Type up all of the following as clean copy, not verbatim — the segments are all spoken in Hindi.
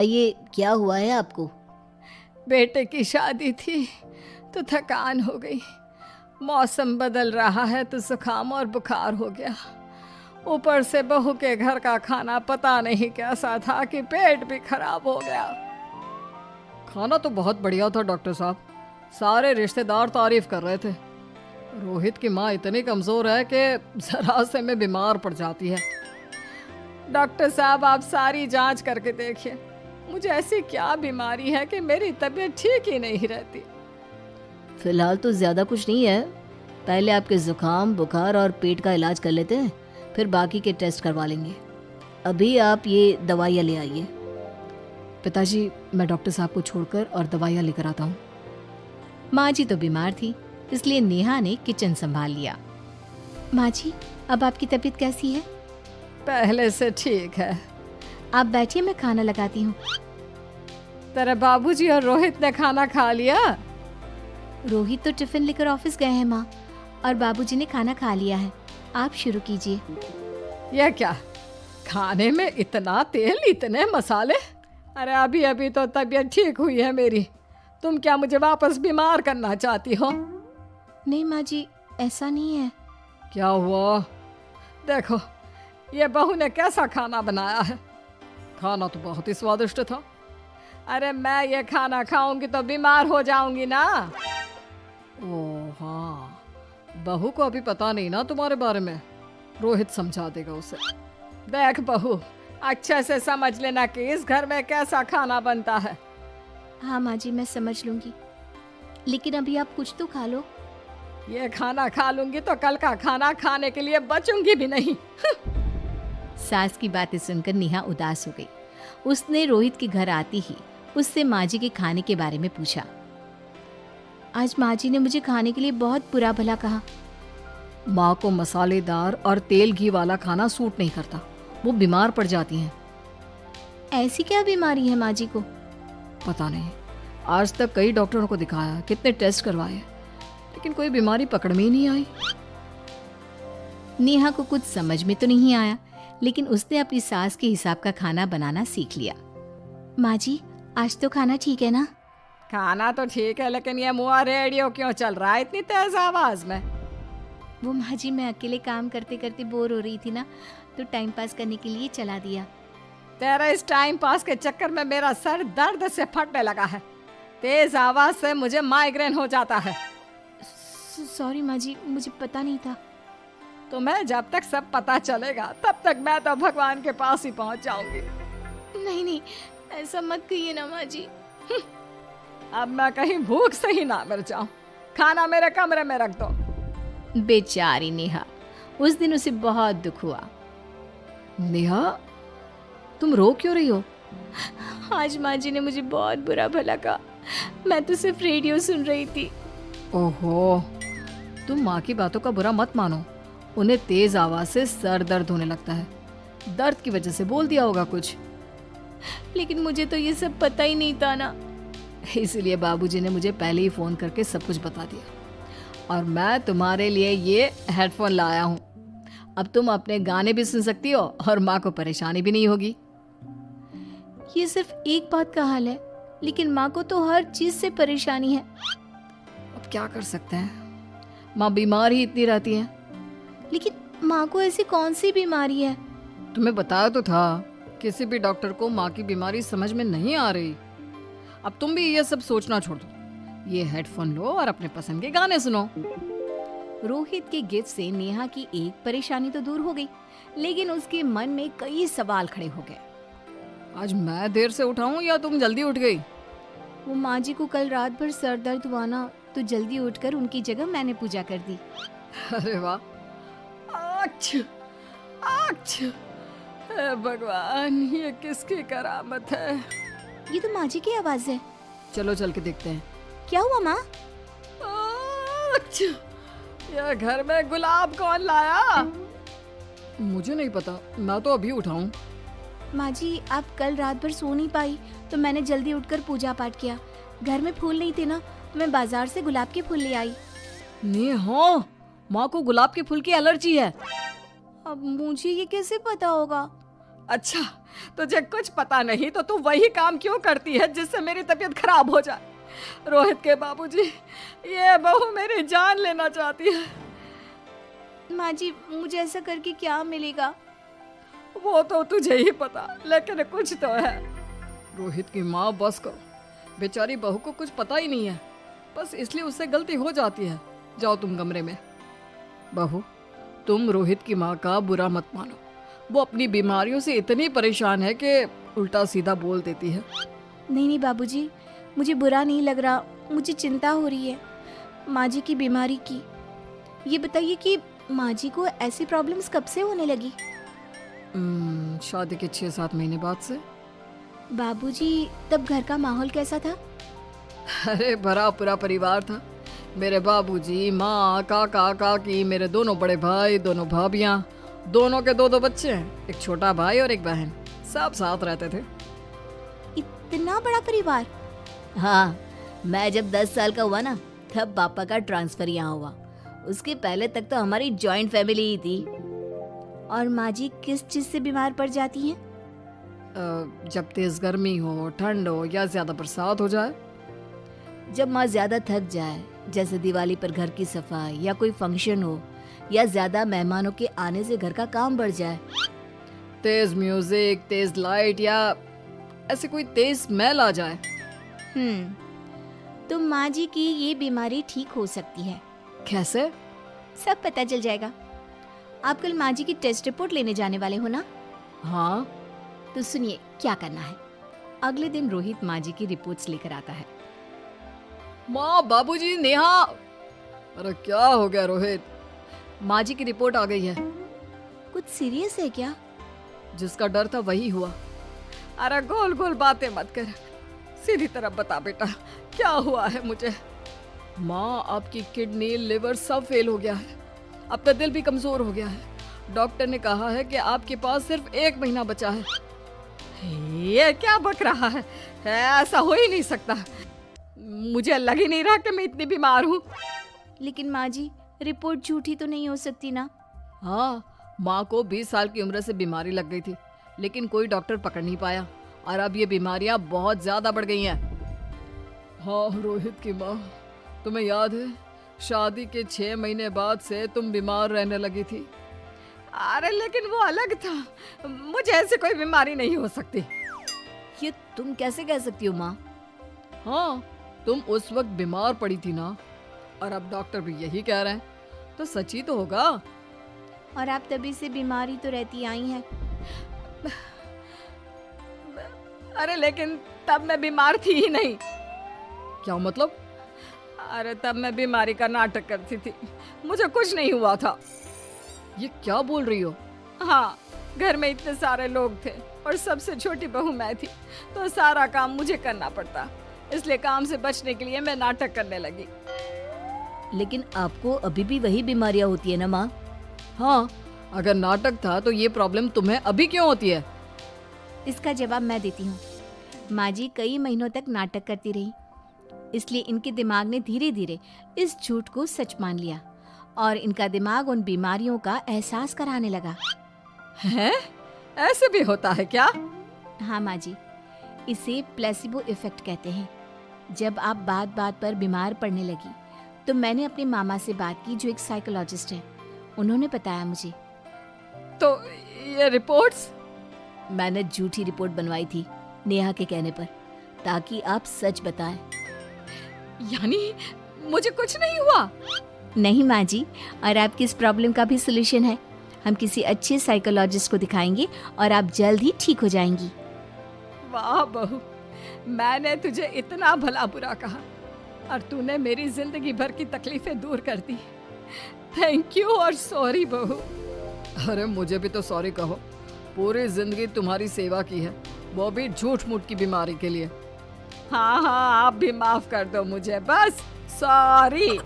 ये क्या हुआ है आपको? बेटे की शादी थी तो थकान हो गई। मौसम बदल रहा है तो जुकाम और बुखार हो गया। ऊपर से बहू के घर का खाना पता नहीं कैसा था कि पेट भी खराब हो गया। खाना तो बहुत बढ़िया था डॉक्टर साहब, सारे रिश्तेदार तारीफ कर रहे थे। रोहित की माँ इतनी कमज़ोर है कि जरा से में बीमार पड़ जाती है। डॉक्टर साहब आप सारी जांच करके देखिए, मुझे ऐसी क्या बीमारी है कि मेरी तबीयत ठीक ही नहीं रहती। फिलहाल तो ज़्यादा कुछ नहीं है, पहले आपके ज़ुकाम बुखार और पेट का इलाज कर लेते हैं, फिर बाकी के टेस्ट करवा लेंगे। अभी आप ये दवाइयाँ ले आइए। पिताजी मैं डॉक्टर साहब को छोड़कर और दवाइयाँ लेकर आता हूँ। माँ जी तो बीमार थी, इसलिए नेहा ने किचन संभाल लिया। माँ जी अब आपकी तबीयत कैसी है? पहले से ठीक है। आप बैठिए, मैं खाना लगाती हूँ। तेरे बाबूजी और रोहित ने खाना खा लिया? रोहित तो टिफिन लेकर ऑफिस गए हैं माँ, और बाबूजी ने खाना खा लिया है। आप शुरू कीजिए। यह क्या, खाने में इतना तेल इतने मसाले? अरे अभी अभी तो तबीयत ठीक हुई है मेरी, तुम क्या मुझे वापस बीमार करना चाहती हो? नहीं माँ जी, ऐसा नहीं है। क्या हुआ? देखो ये बहू ने कैसा खाना बनाया है। खाना तो बहुत ही स्वादिष्ट था। अरे मैं ये खाना खाऊंगी तो बीमार हो जाऊंगी ना। ओह हाँ, बहू को अभी पता नहीं ना तुम्हारे बारे में, रोहित समझा देगा उसे। देख बहू, अच्छे से समझ लेना कि इस घर में कैसा खाना बनता है। हाँ माँ जी, मैं समझ लूंगी, लेकिन अभी आप कुछ तो खा लो। ये खाना खा लूंगी तो कल का खाना खाने के लिए बचूंगी भी नहीं। सास की बातें सुनकर नेहा उदास हो गई। उसने रोहित के घर आती ही उससे माँ जी के खाने के बारे में पूछा। आज माँ जी ने मुझे खाने के लिए बहुत बुरा भला कहा। माँ को मसालेदार और तेल घी वाला खाना सूट नहीं करता, वो बीमार पड़ जाती हैं। ऐसी क्या बीमारी है माँ जी को? पता नहीं, आज तक कई डॉक्टरों को दिखाया, कितने टेस्ट करवाए, लेकिन कोई बीमारी पकड़ में ही नहीं आई। नेहा को कुछ समझ में तो नहीं आया, लेकिन उसने अपनी सास के हिसाब का खाना बनाना सीख लिया। माँ जी आज तो खाना ठीक है ना? खाना तो ठीक है, लेकिन ये मुआ रेडियो क्यों चल रहा है इतनी तेज आवाज में? वो माँ जी मैं अकेले काम करते करते बोर हो रही थी ना, तो टाइम पास करने के लिए चला दिया। तेरा इस टाइम पास के चक्कर में मेरा सर दर्द से फटने लगा है। तेज आवाज से मुझे माइग्रेन हो जाता है। सॉरी माँ जी, मुझे पता नहीं था। तुम्हें जब तक सब पता चलेगा तब तक मैं तो भगवान के पास ही पहुंच जाऊंगी। नहीं नहीं, ऐसा मत कहिए ना माँ जी। अब मैं कहीं भूख से ही ना मर जाऊं। खाना मेरे कमरे में रख दो। बेचारी नेहा, उस दिन उसे बहुत दुख हुआ। नेहा तुम रो क्यों रही हो? आज माँ जी ने मुझे बहुत बुरा भला कहा, मैं तो सिर्फ रेडियो सुन रही थी। ओहो, तुम माँ की बातों का बुरा मत मानो, उन्हें तेज आवाज से सर दर्द होने लगता है, दर्द की वजह से बोल दिया होगा कुछ। लेकिन मुझे तो ये सब पता ही नहीं था ना। इसीलिए बाबूजी ने मुझे पहले ही फोन करके सब कुछ बता दिया, और मैं तुम्हारे लिए ये हेडफोन लाया हूँ। अब तुम अपने गाने भी सुन सकती हो और माँ को परेशानी भी नहीं होगी। ये सिर्फ एक बात का हाल है, लेकिन माँ को तो हर चीज से परेशानी है। अब क्या कर सकते हैं, माँ बीमार ही इतनी रहती है। लेकिन माँ को ऐसी कौन सी बीमारी है? तुम्हें बताया तो था, किसी भी डॉक्टर को माँ की बीमारी समझ में नहीं आ रही। अब तुम भी ये सब सोचना छोड़ दो, ये हेडफोन लो और अपने पसंद के गाने सुनो। रोहित के गिफ्ट से नेहा की एक परेशानी तो दूर हो गई, लेकिन उसके मन में कई सवाल खड़े हो गए। आज मैं देर से उठाऊं या तुम जल्दी उठ गई? वो माँ जी को कल रात भर सर दर्द हुआ ना, तो जल्दी उठकर उनकी जगह मैंने पूजा कर दी। अरे वाह, अच्छा अच्छा, हे भगवान ये किसकी करामत है? ये तो माँ जी की आवाज है। चलो चल के देखते हैं। क्या हुआ माँ? अच्छा, यह घर में गुलाब कौन लाया? मुझे नहीं पता, मैं तो अभी उठाऊं। माँ जी आप कल रात भर सो नहीं पाई, तो मैंने जल्दी उठकर पूजा पाठ किया। घर में फूल नहीं थे ना, तो मैं बाजार से गुलाब के फूल ले आई। नेहा, माँ को गुलाब के फूल की एलर्जी है। अब मुझे ये कैसे पता होगा? अच्छा, तुझे कुछ पता नहीं तो तू वही काम क्यों करती है जिससे मेरी तबीयत खराब हो जाए? रोहित के बाबूजी, ये बहू मेरी जान लेना चाहती है। माँ जी, मुझे ऐसा करके क्या मिलेगा? वो तो तुझे ही पता, लेकिन कुछ तो है। रोहित की माँ, बस करो, बेचारी बहू को कुछ पता ही नहीं है, बस इसलिए उससे गलती हो जाती है। जाओ तुम कमरे में। बहू, तुम रोहित की माँ का बुरा मत मानो, वो अपनी बीमारियों से इतनी परेशान है कि उल्टा सीधा बोल देती है। नहीं नहीं बाबूजी, मुझे बुरा नहीं लग रहा, मुझे चिंता हो रही है माँ जी की बीमारी की। ये बताइए कि माँ जी को ऐसी प्रॉब्लम्स कब से होने लगी? शादी के 6-7 महीने बाद से। बाबूजी, तब घर का माहौल कैसा था? अरे भरा पूरा परिवार था। मेरे बाबूजी, माँ, काका, काकी, मेरे दोनों बड़े भाई, दोनों भाभियाँ, दोनों के 2-2 बच्चे हैं, एक छोटा भाई और एक बहन, सब साथ रहते थे। इतना बड़ा परिवार? हाँ, मैं जब 10 साल का हुआ ना, तब पापा का ट्रांसफर यहाँ हुआ। उसके पहले तक तो हमारी जॉइंट फैमिली ही थी। और माँ जी किस चीज से बीमार पड़ जाती हैं? जब तेज गर्मी हो, ठंड हो या ज्यादा बरसात हो जाए। जब माँ ज्यादा थक जाए, जैसे दिवाली पर घर की सफाई या कोई फंक्शन हो, या ज्यादा मेहमानों के आने से घर का काम बढ़ जाए। तेज म्यूजिक, तेज लाइट या ऐसे कोई तेज स्मेल आ जाए। तो माँ जी की ये बीमारी ठीक हो सकती है। कैसे? सब पता चल जाएगा। आप कल माँ जी की टेस्ट रिपोर्ट लेने जाने वाले हो ना? हाँ। तो सुनिए क्या करना है। अगले दिन रोहित माँ जी की रिपोर्ट्स लेकर आता है। माँ, बाबूजी, नेहा। अरे क्या हो गया रोहित? माँ जी की रिपोर्ट आ गई है। कुछ सीरियस है क्या? जिसका डर था वही हुआ। अरे गोल गोल बातें मत कर, सीधी तरफ बता बेटा, क्या हुआ है मुझे? माँ, आपकी किडनी, लिवर सब फेल हो गया है, आपका दिल भी कमजोर हो गया है। डॉक्टर ने कहा है कि आपके पास सिर्फ 1 महीना बचा है। ये क्या बक रहा है? ऐसा हो ही नहीं सकता। मुझे लग ही नहीं रहा कि मैं इतनी बीमार हूँ। लेकिन माँ जी, रिपोर्ट झूठी तो नहीं हो सकती ना? हाँ, माँ को 20 साल की उम्र से बीमारी लग गई थी, लेकिन कोई डॉक्टर पकड़ नहीं पाया और अब ये बीमारियां बहुत ज्यादा बढ़ गई हैं। हाँ रोहित की माँ, तुम्हें याद है शादी के 6 महीने बाद से तुम बीमार रहने लगी थी। अरे लेकिन वो अलग था, मुझे ऐसे कोई बीमारी नहीं हो सकती। ये तुम कैसे कह सकती हो माँ? हाँ, तुम उस वक्त बीमार पड़ी थी ना, और अब डॉक्टर भी यही कह रहे हैं, तो सच ही तो होगा। और आप तभी से बीमारी तो रहती आई हैं। अरे लेकिन तब मैं बीमार थी ही नहीं। क्या मतलब? अरे तब मैं बीमारी का नाटक करती थी, मुझे कुछ नहीं हुआ था। ये क्या बोल रही हो? हाँ, घर में इतने सारे लोग थे और सबसे छोटी बहू मैं थी, तो सारा काम मुझे करना पड़ता, इसलिए काम से बचने के लिए मैं नाटक करने लगी। लेकिन आपको अभी भी वही बीमारियां होती है ना माँ? हाँ, अगर नाटक था तो ये प्रॉब्लम तुम्हें अभी क्यों होती है? इसका जवाब मैं देती हूँ। माँ जी कई महीनों तक नाटक करती रही, इसलिए इनके दिमाग ने धीरे धीरे इस झूठ को सच मान लिया और इनका दिमाग उन बीमारियों का एहसास कराने लगा। हैं? ऐसे भी होता है क्या? हाँ माँ जी, इसे प्लेसिबो इफेक्ट कहते हैं। जब आप बात बात पर बीमार पड़ने लगी तो मैंने अपने मामा से बात की, जो एक साइकोलॉजिस्ट है। उन्होंने बताया मुझे। तो ये रिपोर्ट्स? मैंने झूठी रिपोर्ट बनवाई थी नेहा के कहने पर, ताकि आप सच बताएं। यानी मुझे कुछ नहीं हुआ? नहीं माँ जी, और आपकी इस प्रॉब्लम का भी सोल्यूशन है। हम किसी अच्छे साइकोलॉजिस्ट को दिखाएंगे और आप जल्द ही ठीक हो जाएंगी। वाह बहू, मैंने तुझे इतना भला बुरा कहा और तूने मेरी जिंदगी भर की तकलीफें दूर कर दी। थैंक यू और सॉरी बहू। अरे मुझे भी तो सॉरी कहो, पूरी जिंदगी तुम्हारी सेवा की है, वो भी झूठ मूठ की बीमारी के लिए। हाँ हाँ, आप भी माफ कर दो मुझे, बस सॉरी।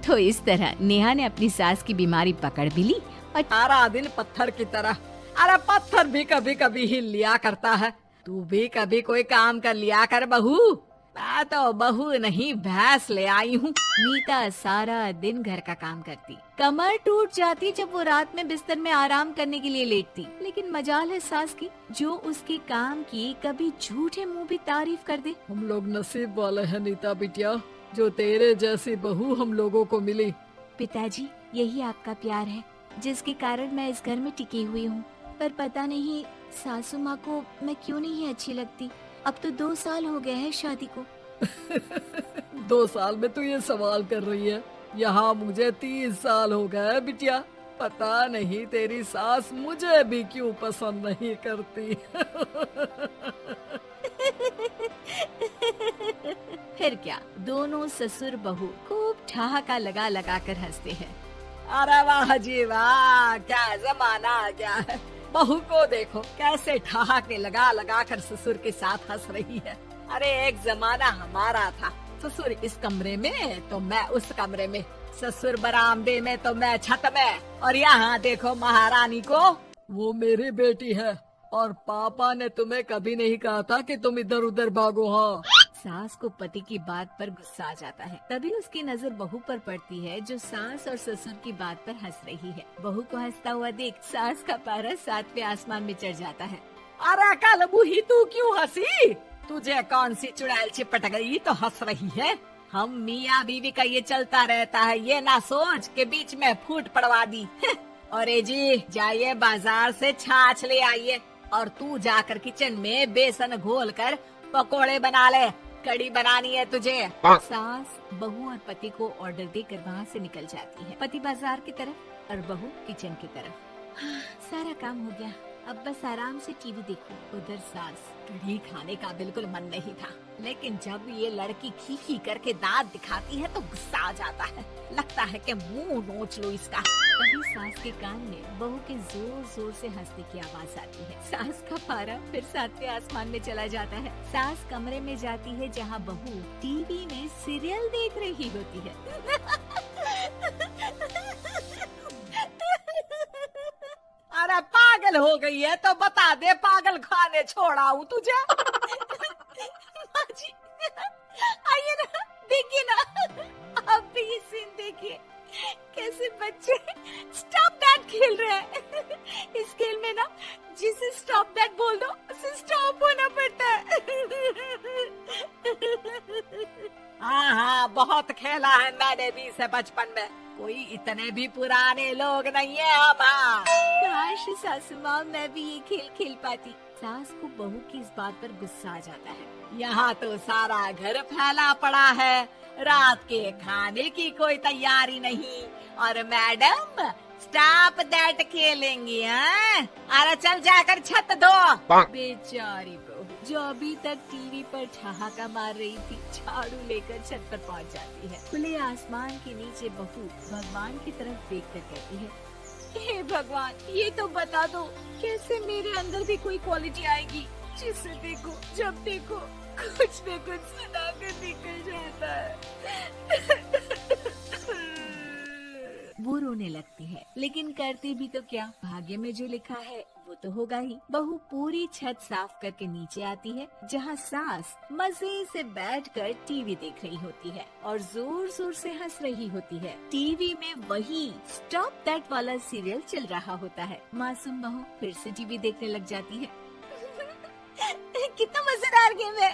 तो इस तरह नेहा ने अपनी सास की बीमारी पकड़ भी ली और सारा दिन पत्थर की तरह। अरे पत्थर भी कभी कभी हिल लिया करता है, तू भी कभी कोई काम कर लिया कर बहू। मैं तो बहू नहीं भैंस ले आई हूँ। नीता सारा दिन घर का काम करती, कमर टूट जाती जब वो रात में बिस्तर में आराम करने के लिए लेटती। लेकिन मजाल है सास की, जो उसके काम की कभी झूठे मुंह भी तारीफ कर दे। हम लोग नसीब वाले हैं नीता बिटिया, जो तेरे जैसी बहू हम लोगों को मिली। पिताजी, यही आपका प्यार है जिसके कारण मैं इस घर में टिकी हुई हूँ। पर पता नहीं सासू माँ को मैं क्यों नहीं अच्छी लगती। अब तो 2 साल हो गए हैं शादी को। 2 साल में तू ये सवाल कर रही है? यहाँ मुझे 30 साल हो गए बिटिया। पता नहीं तेरी सास मुझे भी क्यों पसंद नहीं करती। फिर क्या, दोनों ससुर बहू खूब ठहाका लगा लगा कर हंसते हैं। अरे वाह जी वाह, क्या जमाना आ गया है। बहू को देखो कैसे ठहाके लगा लगा कर ससुर के साथ हंस रही है। अरे एक जमाना हमारा था, ससुर इस कमरे में तो मैं उस कमरे में, ससुर बरामदे में तो मैं छत में, और यहाँ देखो महारानी को। वो मेरी बेटी है और पापा ने तुम्हें कभी नहीं कहा था कि तुम इधर उधर भागो। हाँ, सास को पति की बात पर गुस्सा आ जाता है। तभी उसकी नजर बहू पर पड़ती है, जो सास और ससुर की बात पर हंस रही है। बहू को हंसता हुआ देख सास का पारा 7वें आसमान में चढ़ जाता है। अरे कल बूही तू क्यों हंसी? तुझे कौन सी चुड़ैल चिपट गई तो हंस रही है? हम मियाँ बीवी का ये चलता रहता है, ये ना सोच के बीच में फूट पड़वा दी। अरे जी जाइए बाजार से छाछ ले आइए, और तू जाकर किचन में बेसन घोल कर पकोड़े बना ले, कड़ी बनानी है तुझे। सास बहू और पति को ऑर्डर देकर वहाँ से निकल जाती है। पति बाजार की तरफ और बहू किचन की तरफ। सारा काम हो गया, अब बस आराम से टीवी देखो। उधर सास, कड़ी खाने का बिल्कुल मन नहीं था, लेकिन जब ये लड़की खी खी करके दांत दिखाती है तो गुस्सा आ जाता है, लगता है कि मुंह नोच लो इसका। तभी सास के कान में बहू के जोर जोर से हंसने की आवाज आती है। सास का पारा फिर 7वें आसमान में चला जाता है। सास कमरे में जाती है जहाँ बहू टीवी में सीरियल देख रही होती है। अरे पागल हो गई है तो बता दे, पागल खाने छोड़ाऊं तुझे? माँ जी, आइए ना, देखिए ना, आप भी ये सीन देखिए, कैसे बच्चे स्टॉप दैट खेल रहे हैं। इस खेल में ना जिसे स्टॉप दैट बोल दो उसे स्टॉप होना पड़ता है। हाँ हाँ, बहुत खेला है मैंने भी इसे बचपन में, कोई इतने भी पुराने लोग नहीं है हम। काश सासू माँ मैं भी ये खेल खेल पाती। सास को बहू की इस बात पर गुस्सा आ जाता है। यहाँ तो सारा घर फैला पड़ा है, रात के खाने की कोई तैयारी नहीं, और मैडम स्टॉप दैट खेलेंगी। हैं? अरे चल जाकर छत धो। बेचारी बहू जो अभी तक टीवी पर ठहाका मार रही थी, झाड़ू लेकर छत पर पहुंच जाती है। खुले आसमान के नीचे बहू भगवान की तरफ देखकर कहती है, हे भगवान, ये तो बता दो कैसे मेरे अंदर भी कोई क्वालिटी आएगी जिसे देखो जब देखो कुछ न कुछ सुना कर निकल जाता है। वो रोने लगती है, लेकिन करती भी तो क्या, भाग्य में जो लिखा है वो तो होगा ही। बहू पूरी छत साफ करके नीचे आती है, जहाँ सास मजे से बैठकर टीवी देख रही होती है और जोर जोर से हंस रही होती है। टीवी में वही स्टॉप दैट वाला सीरियल चल रहा होता है। मासूम बहू फिर से टीवी देखने लग जाती है। कितना मजेदार गेम है।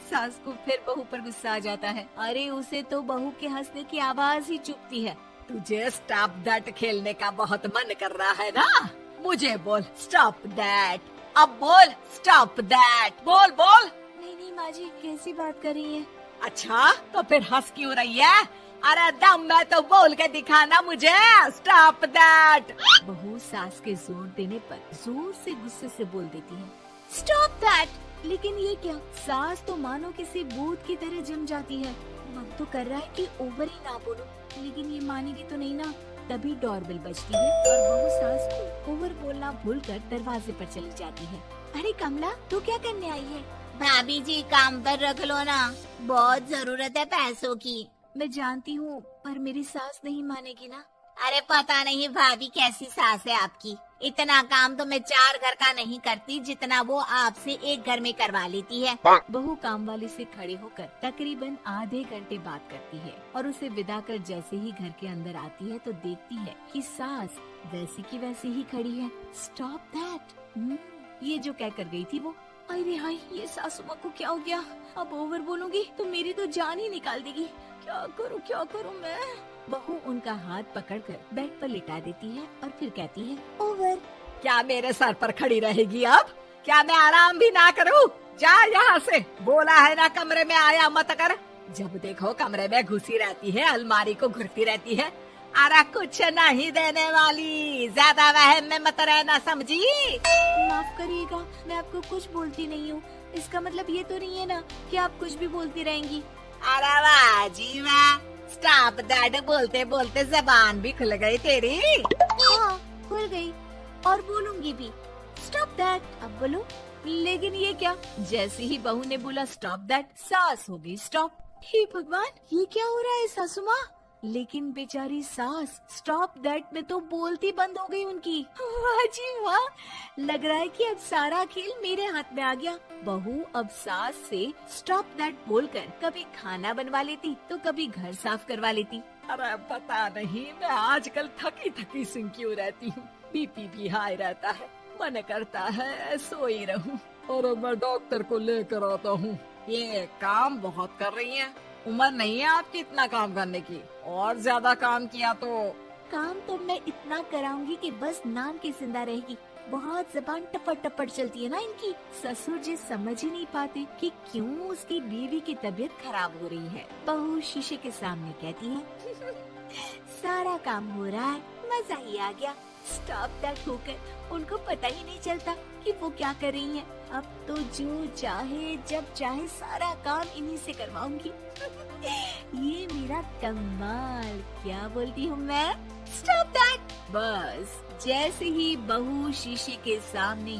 सास को फिर बहू पर गुस्सा आ जाता है। अरे उसे तो बहू के हंसने की आवाज ही चुभती है। तुझे स्टॉप दैट खेलने का बहुत मन कर रहा है ना? मुझे बोल स्टॉप दैट, अब बोल स्टॉप दैट, बोल बोल। नहीं नहीं माँ जी, कैसी बात कर रही है? अच्छा तो फिर हंस क्यों रही है? अरे दम में तो बोल के दिखाना मुझे स्टॉप दैट। बहू सास के जोर देने पर जोर से गुस्से से बोल देती है, स्टॉप दैट। लेकिन ये क्या, सास तो मानो किसी भूत की तरह जम जाती है। मन तो कर रहा है कि ओवर ही ना बोलूं, लेकिन ये मानेगी तो नहीं ना। तभी डोरबेल बजती है और बहू सास को ओवर बोलना भूलकर दरवाजे पर चली जाती है। अरे कमला, तू क्या करने आई है? भाभी जी काम पर रख लो ना, बहुत जरूरत है पैसों की। मैं जानती हूँ, पर मेरी सास नहीं मानेगी ना। अरे पता नहीं भाभी कैसी सास है आपकी। इतना काम तो मैं 4 घर का नहीं करती जितना वो आपसे एक घर में करवा लेती है। बहू काम वाली से खड़े होकर तकरीबन आधे घंटे बात करती है और उसे विदा कर जैसे ही घर के अंदर आती है तो देखती है कि सास वैसी की वैसी ही खड़ी है। स्टॉप दैट, ये जो कह कर गई थी वो। अरे हाय, ये सासू माँ को क्या हो गया? अब ओवर बोलूंगी तो मेरी तो जान ही निकाल देगी। क्या करूँ मैं? बहू उनका हाथ पकड़कर बेड पर लिटा देती है और फिर कहती है, ओवर। क्या मेरे सर पर खड़ी रहेगी अब? क्या मैं आराम भी ना करूं? जा यहाँ से, बोला है ना कमरे में आया मत कर। जब देखो कमरे में घुसी रहती है, अलमारी को घुरती रहती है। अरे कुछ नहीं देने वाली, ज्यादा वहम में मत रहना, समझी? माफ करिएगा, मैं आपको कुछ बोलती नहीं हूँ। इसका मतलब ये तो नहीं है ना कि आप कुछ भी बोलती रहेंगी। अरे वाह जी वाह, स्टॉप दैट बोलते बोलते जबान भी खुल गई तेरी। हाँ, खुल गई और बोलूंगी भी। स्टॉप दैट, अब बोलो। लेकिन ये क्या? जैसे ही बहू ने बोला स्टॉप दैट, सास हो गई स्टॉप। हे भगवान, ये क्या हो रहा है सासू माँ? लेकिन बेचारी सास स्टॉप दैट में तो बोलती बंद हो गई उनकी। वाह जी वाह, लग रहा है कि अब सारा खेल मेरे हाथ में आ गया। बहू अब सास से स्टॉप दैट बोलकर कभी खाना बनवा लेती तो कभी घर साफ करवा लेती। अरे पता नहीं, मैं आजकल थकी थकी सी क्यों रहती हूँ। बीपी भी हाई रहता है, मन करता है सोई रहूं। और मैं डॉक्टर को लेकर आता हूँ। ये काम बहुत कर रही है, उम्र नहीं है आपकी इतना काम करने की। और ज्यादा काम किया तो काम तो मैं इतना कराऊंगी कि बस नाम की जिंदा रहेगी। बहुत जबान टपट टपट चलती है ना इनकी। ससुर जी समझ ही नहीं पाते कि क्यों उसकी बीवी की तबीयत खराब हो रही है। बहू शीशे के सामने कहती है, सारा काम हो रहा है, मजा ही आ गया। स्टॉप दैट होकर उनको पता ही नहीं चलता कि वो क्या कर रही हैं। अब तो जो चाहे जब चाहे सारा काम इन्हीं से करवाऊंगी। ये मेरा कमाल, क्या बोलती हूँ मैं? Stop that. बस जैसे ही बहू शीशे के सामने